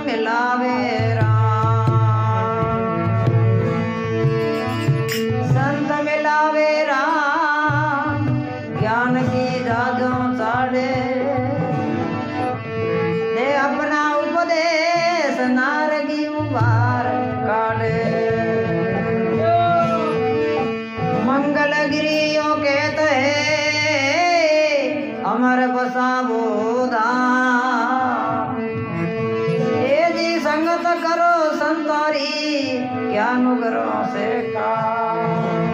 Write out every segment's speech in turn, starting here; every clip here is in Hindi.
मिलावे राम, संत मिलावे राम, ज्ञान की जादू साड़े दे अपना उपदेश नारगी उबार काढ़े। मंगल गिरियों कहते अमर बसावो धाम, ये जी संगत करो संतारी क्या नुगरो से काम।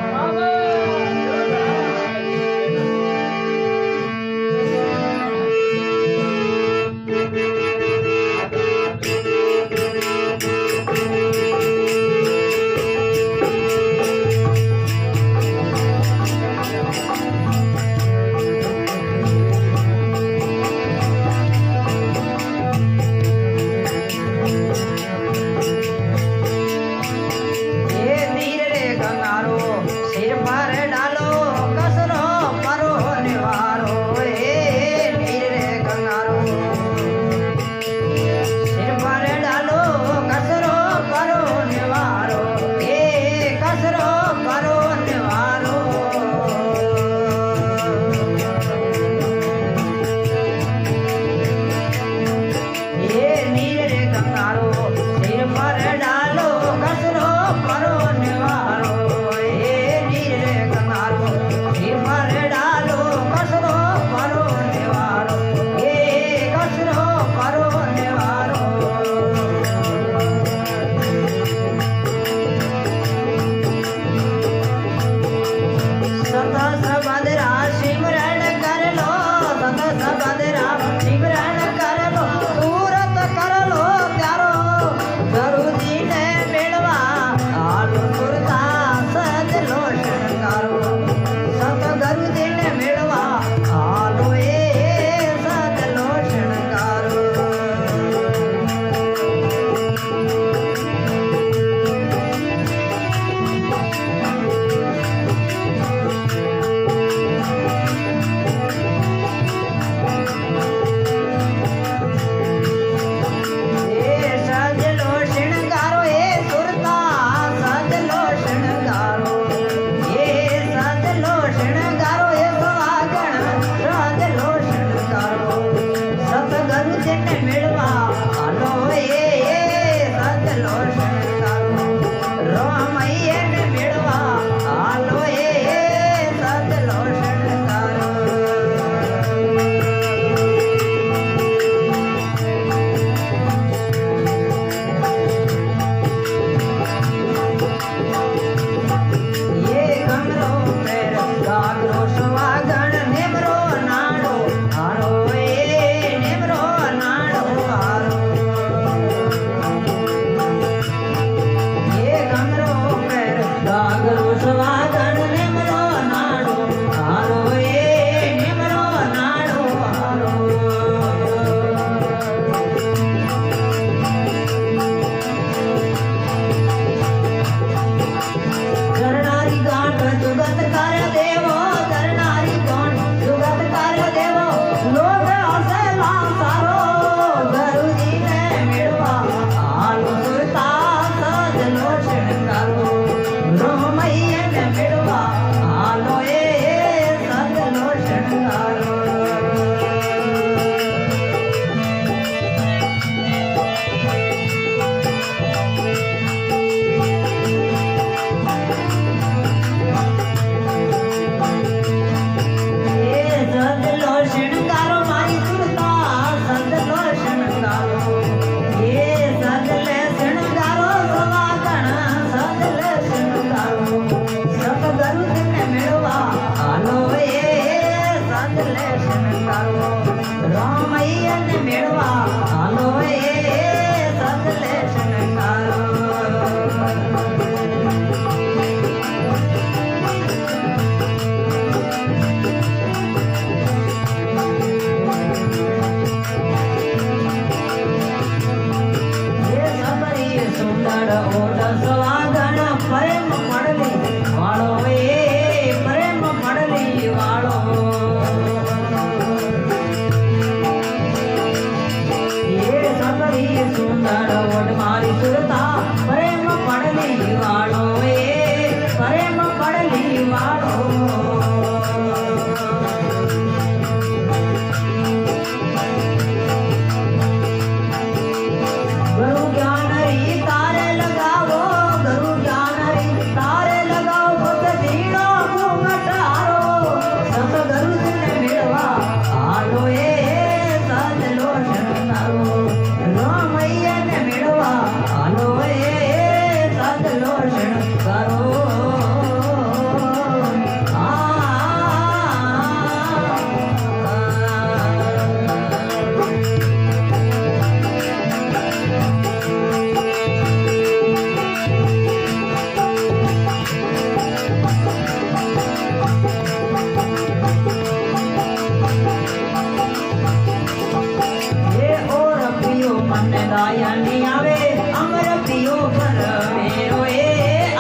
દાયની આવે અમર પિયો પર મેરો એ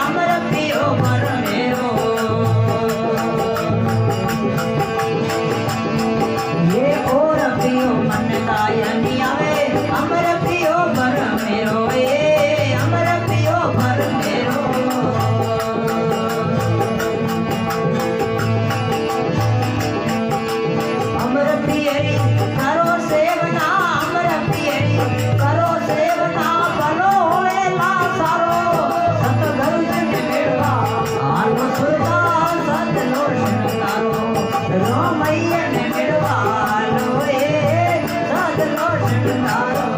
અમર પિયો પર મેરો ये और पियो मन दायनी आवे अमर पियो पर मेरो ए अमर पियो पर मेरो अमर पियरी करो सेवना अमर पियरी करो सेवना बनो होएला सारो सतगुरु जन मेळवा आलो सुरता सतलो शरणकारो रामैया ने मेळवा आलो ए सतलो शरणकारो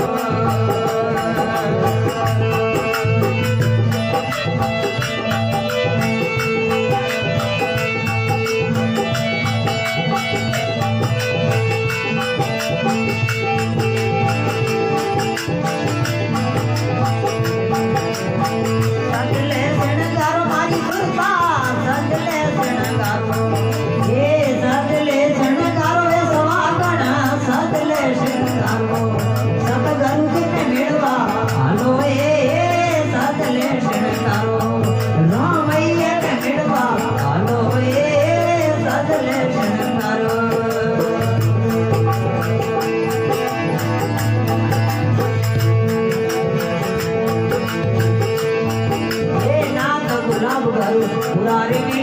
सतले शरणगारो मारी सुरता सतले शरणगारो ये सतले शरणगारो ए सवागण सतले शरणगारो सतगुरु जिने मेळवा हालो ए सतले शरणगारो रामैया ने मेळवा हालो ए सतले शरणगारो हे नाथ गुलाब गारू मुरारी